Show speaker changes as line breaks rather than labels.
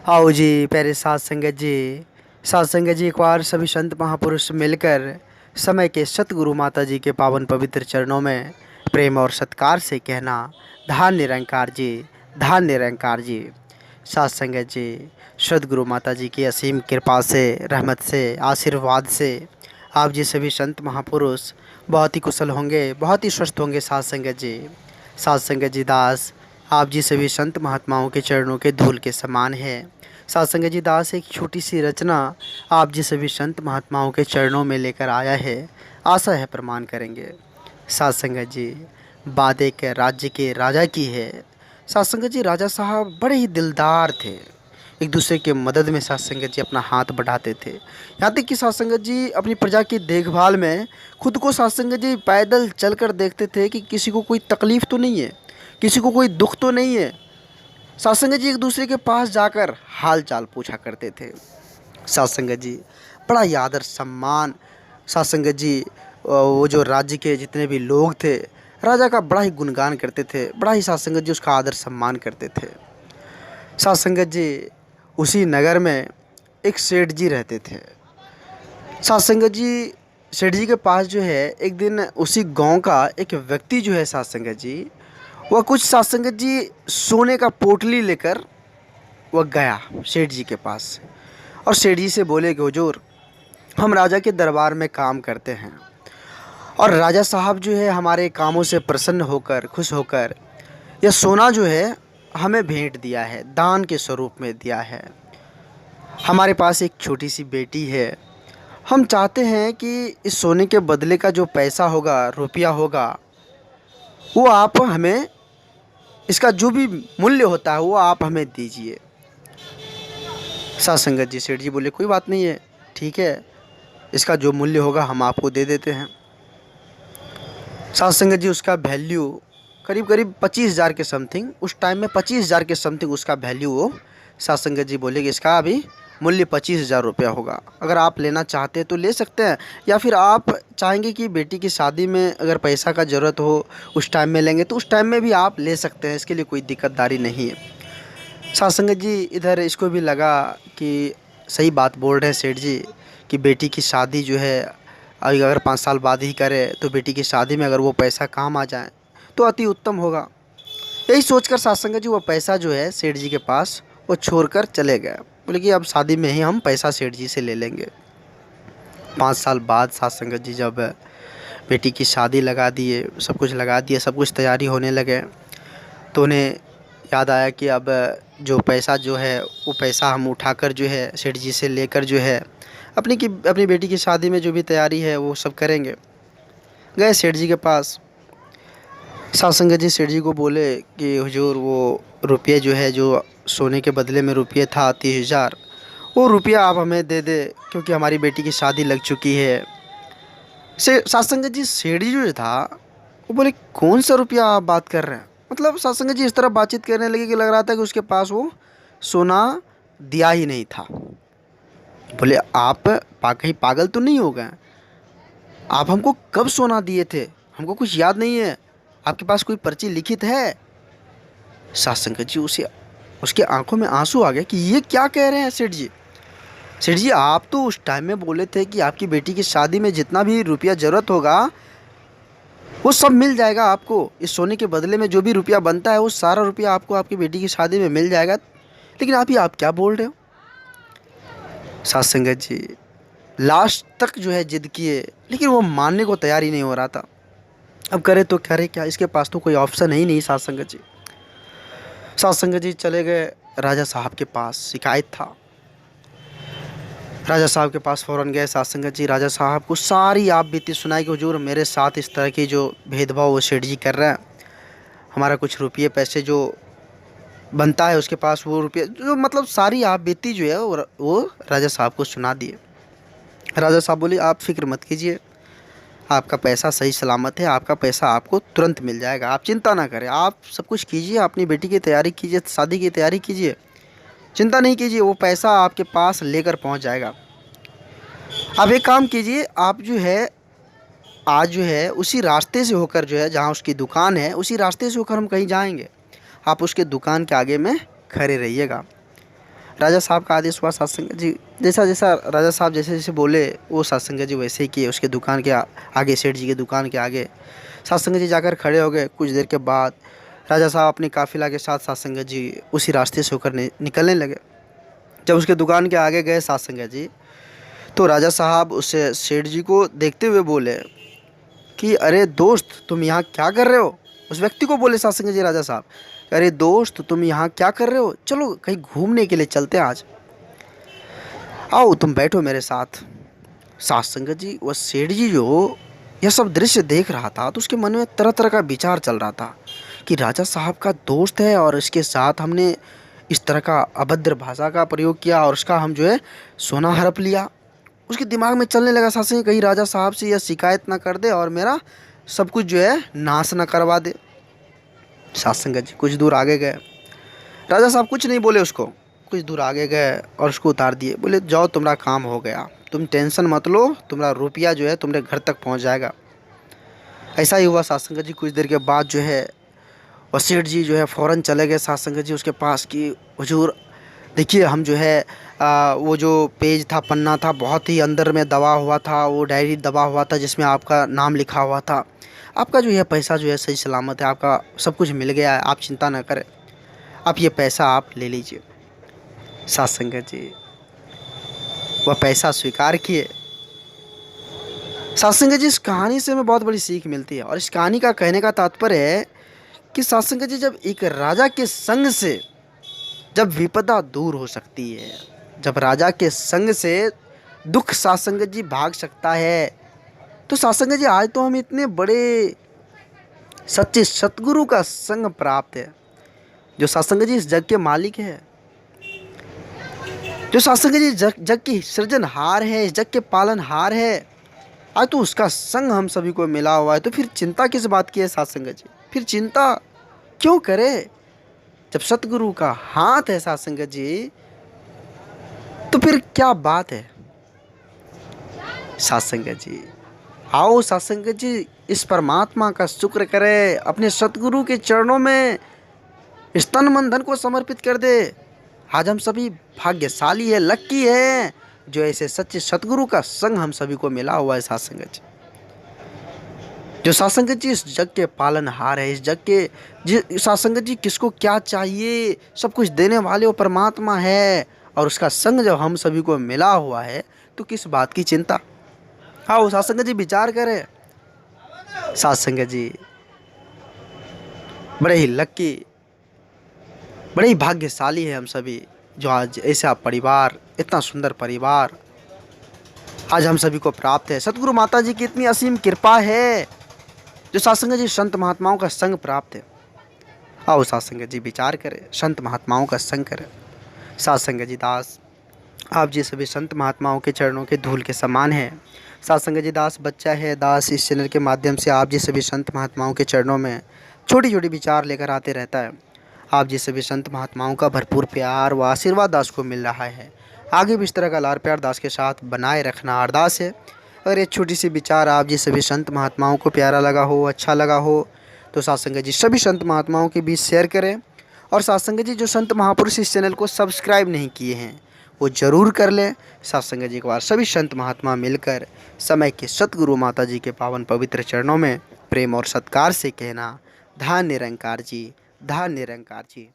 आओ जी प्यारे साथ संगत जी। साथ संगत जी, एक बार सभी संत महापुरुष मिलकर समय के सतगुरु माता जी के पावन पवित्र चरणों में प्रेम और सत्कार से कहना, धान निरंकार जी, धान निरंकार जी। साथ संगत जी, सदगुरु माता जी की असीम कृपा से, रहमत से, आशीर्वाद से आप जी सभी संत महापुरुष बहुत ही कुशल होंगे, बहुत ही स्वस्थ होंगे। साथ संगत जी, साथ संगत जी दास आप जी सभी संत महात्माओं के चरणों के धूल के समान है। साथ संगत जी दास एक छोटी सी रचना आप जी सभी संत महात्माओं के चरणों में लेकर आया है। आशा है प्रमाण करेंगे। साथ संगत जी, बात एक राज्य के राजा की है। साथ संगत जी, राजा साहब बड़े ही दिलदार थे। एक दूसरे के मदद में साथ संगत जी अपना हाथ बढ़ाते थे। यहाँ तक कि साथ संगत जी अपनी प्रजा की देखभाल में खुद को साथ संगत जी पैदल चलकर देखते थे कि किसी को कोई तकलीफ़ तो नहीं है, किसी को कोई दुख तो नहीं है। सत्संग जी एक दूसरे के पास जाकर हाल चाल पूछा करते थे। सत्संग जी बड़ा ही आदर सम्मान। सत्संग जी वो जो राज्य के जितने भी लोग थे, राजा का बड़ा ही गुणगान करते थे, बड़ा ही सत्संग जी उसका आदर सम्मान करते थे। सत्संग जी उसी नगर में एक सेठ जी रहते थे। सत्संग जी सेठ जी के पास जो है एक दिन उसी गांव का एक व्यक्ति जो है सत्संग जी, वह कुछ सत्संग जी सोने का पोटली लेकर वह गया सेठ जी के पास और सेठ जी से बोले कि हुजूर, हम राजा के दरबार में काम करते हैं और राजा साहब जो है हमारे कामों से प्रसन्न होकर, खुश होकर यह सोना जो है हमें भेंट दिया है, दान के स्वरूप में दिया है। हमारे पास एक छोटी सी बेटी है। हम चाहते हैं कि इस सोने के बदले का जो पैसा होगा, रुपया होगा, वो आप हमें, इसका जो भी मूल्य होता है वो आप हमें दीजिए। साथ संगत जी सेठ जी बोले कोई बात नहीं है, ठीक है, इसका जो मूल्य होगा हम आपको दे देते हैं। साथ संगत जी उसका वैल्यू करीब करीब 25,000 के समथिंग, उस टाइम में 25,000 के समथिंग उसका वैल्यू हो। साथ संगत जी बोले कि इसका अभी मूल्य 25,000 रुपया होगा, अगर आप लेना चाहते हैं तो ले सकते हैं, या फिर आप चाहेंगे कि बेटी की शादी में अगर पैसा का ज़रूरत हो उस टाइम में लेंगे तो उस टाइम में भी आप ले सकते हैं, इसके लिए कोई दिक्कतदारी नहीं है। साथ संगत जी इधर इसको भी लगा कि सही बात बोल रहे हैं सेठ जी कि बेटी की शादी जो है अगर 5 साल बाद ही करे तो बेटी की शादी में अगर वो पैसा काम आ जाए तो अति उत्तम होगा। यही सोचकर साथ संगत जी वो पैसा जो है सेठ जी के पास वो छोड़ कर चले गए। बोले कि अब शादी में ही हम पैसा सेठ जी से ले लेंगे। 5 साल बाद साथ संगत जी जब बेटी की शादी लगा दिए, सब कुछ लगा दिए, सब कुछ तैयारी होने लगे, तो उन्हें याद आया कि अब जो पैसा जो है वो पैसा हम उठाकर जो है सेठ जी से लेकर जो है अपनी बेटी की शादी में जो भी तैयारी है वो सब करेंगे। गए सेठ जी के पास। साथ संगत जी सेठ जी को बोले कि हुजूर, वो रुपये जो है, जो सोने के बदले में रुपये था 30,000, वो रुपया आप हमें दे दे क्योंकि हमारी बेटी की शादी लग चुकी है। से साथ संगत जी सेठ जी जो था वो बोले कौन सा रुपया आप बात कर रहे हैं। मतलब साथ संगत जी इस तरह बातचीत करने लगे कि लग रहा था कि उसके पास वो सोना दिया ही नहीं था। बोले आप कहीं पागल तो नहीं हो गए, आप हमको कब सोना दिए थे, हमको कुछ याद नहीं है, आपके पास कोई पर्ची लिखित है। साथ संगत जी उसे उसके आंखों में आंसू आ गए कि ये क्या कह रहे हैं सेठ जी। सेठ जी, आप तो उस टाइम में बोले थे कि आपकी बेटी की शादी में जितना भी रुपया ज़रूरत होगा वो सब मिल जाएगा आपको, इस सोने के बदले में जो भी रुपया बनता है वो सारा रुपया आपको आपकी बेटी की शादी में मिल जाएगा, लेकिन आप क्या बोल रहे हो। साथ संगत जी लास्ट तक जो है जिद किए, लेकिन वो मानने को तैयार ही नहीं हो रहा था। अब करे तो करे क्या, इसके पास तो कोई ऑप्शन है ही नहीं। साथ संगत जी, साथ संगत जी चले गए राजा साहब के पास। शिकायत था, राजा साहब के पास फ़ौरन गए। साथ संगत जी राजा साहब को सारी आप बीती सुनाई कि हुजूर, मेरे साथ इस तरह की जो भेदभाव वो सेठ जी कर रहे हैं, हमारा कुछ रुपये पैसे जो बनता है उसके पास वो रुपये जो, मतलब सारी आप बीती जो है वो राजा साहब को सुना दिए। राजा साहब बोले आप फ़िक्र मत कीजिए, आपका पैसा सही सलामत है, आपका पैसा आपको तुरंत मिल जाएगा, आप चिंता ना करें, आप सब कुछ कीजिए, अपनी बेटी की तैयारी कीजिए, शादी की तैयारी कीजिए, चिंता नहीं कीजिए, वो पैसा आपके पास लेकर पहुंच जाएगा। आप एक काम कीजिए, आप जो है आज जो है उसी रास्ते से होकर जो है जहाँ उसकी दुकान है उसी रास्ते से होकर हम कहीं जाएंगे, आप उसके दुकान के आगे में खड़े रहिएगा। राजा साहब का आदेश हुआ सत्संग जी, जैसा जैसा राजा साहब जैसे जैसे बोले वो सत्संग जी वैसे ही किए। उसके दुकान के आगे, सेठ जी के दुकान के आगे सत्संग जी जाकर खड़े हो गए। कुछ देर के बाद राजा साहब अपनी काफिला के साथ सत्संग जी उसी रास्ते से होकर निकलने लगे। जब उसके दुकान के आगे गए सत्संग जी, तो राजा साहब उसे सेठ जी को देखते हुए बोले कि अरे दोस्त, तुम यहाँ क्या कर रहे हो? उस व्यक्ति को बोले सत्संग जी राजा साहब, अरे दोस्त, तुम यहाँ क्या कर रहे हो? चलो कहीं घूमने के लिए चलते हैं आज, आओ तुम बैठो मेरे साथ। सत्संग जी वह सेठ जी जो यह सब दृश्य देख रहा था, तो उसके मन में तरह तरह का विचार चल रहा था कि राजा साहब का दोस्त है और इसके साथ हमने इस तरह का अभद्र भाषा का प्रयोग किया और उसका हम जो है सोना हड़प लिया। उसके दिमाग में चलने लगा सत्संग, कहीं राजा साहब से यह शिकायत ना कर दे और मेरा सब कुछ जो है नाश ना करवा दे। सत्संग जी कुछ दूर आगे गए। राजा साहब कुछ नहीं बोले उसको, कुछ दूर आगे गए और उसको उतार दिए। बोले जाओ, तुम्हारा काम हो गया, तुम टेंशन मत लो, तुम्हारा रुपया जो है तुम्हारे घर तक पहुंच जाएगा। ऐसा ही हुआ। सत्संग जी कुछ देर के बाद जो है और सेठ जी जो है फ़ौरन चले गए सत्संग जी उसके पास कि हुजूर देखिए, हम जो है वो जो पेज था, पन्ना था, बहुत ही अंदर में दबा हुआ था, वो डायरी दबा हुआ था जिसमें आपका नाम लिखा हुआ था। आपका जो है पैसा जो है सही सलामत है, आपका सब कुछ मिल गया है, आप चिंता ना करें, आप ये पैसा आप ले लीजिए। सत्संग जी वह पैसा स्वीकार किए। सत्संग जी इस कहानी से हमें बहुत बड़ी सीख मिलती है और इस कहानी का कहने का तात्पर्य है कि सत्संग जी जब एक राजा के संग से जब विपदा दूर हो सकती है, जब राजा के संग से दुख सत्संग जी भाग सकता है, तो सत्संग जी आज तो हम इतने बड़े सच्चे सतगुरु का संग प्राप्त है, जो सत्संग जी इस जग के मालिक है, जो सत्संग जी जग की सृजनहार है, इस जग के पालनहार है। आज तो उसका संग हम सभी को मिला हुआ है, तो फिर चिंता किस बात की है सत्संग जी? फिर चिंता क्यों करे? जब सतगुरु का हाथ है सत्संग जी, तो फिर क्या बात है? सत्संग जी आओ, सत्संग जी इस परमात्मा का शुक्र करे, अपने सतगुरु के चरणों में इस तन मन धन को समर्पित कर दे। आज हम सभी भाग्यशाली है, लक्की है, जो ऐसे सच्चे सतगुरु का संग हम सभी को मिला हुआ है। सत्संग जी, जो सत्संग जी इस जग के पालनहार है, इस जग के सत्संग जी किसको क्या चाहिए, सब कुछ देने वाले वो परमात्मा है, और उसका संग जब हम सभी को मिला हुआ है तो किस बात की चिंता? आओ सत्संग जी विचार करें। सत्संग जी बड़े ही लक्की, बड़े ही भाग्यशाली है हम सभी, जो आज ऐसा परिवार, इतना सुंदर परिवार आज हम सभी को प्राप्त है। सतगुरु माता जी की इतनी असीम कृपा है, जो सत्संग जी संत महात्माओं का संग प्राप्त है। आओ सत्संग जी विचार करें, संत महात्माओं का संग करें। सत्संग जी दास, आप जी सभी संत महात्माओं के चरणों के धूल के समान हैं। सत्संग जी दास बच्चा है, दास इस चैनल के माध्यम से आप जी सभी संत महात्माओं के चरणों में छोटी छोटी विचार लेकर आते रहता है। आप जी सभी संत महात्माओं का भरपूर प्यार व आशीर्वाद दास को मिल रहा है। आगे भी इस तरह का लाड़ प्यार दास के साथ बनाए रखना अरदास है। अगर ये छोटी सी विचार आप जी सभी संत महात्माओं को प्यारा लगा हो, अच्छा लगा हो, तो सत्संग जी सभी संत महात्माओं के बीच शेयर करें। और सत्संग जी जो संत महापुरुष इस चैनल को सब्सक्राइब नहीं किए हैं वो ज़रूर कर लें। सत्संग जी एक बार सभी संत महात्मा मिलकर समय के सतगुरु माता जी के पावन पवित्र चरणों में प्रेम और सत्कार से कहना, धन्य निरंकार जी, धन्य निरंकार जी।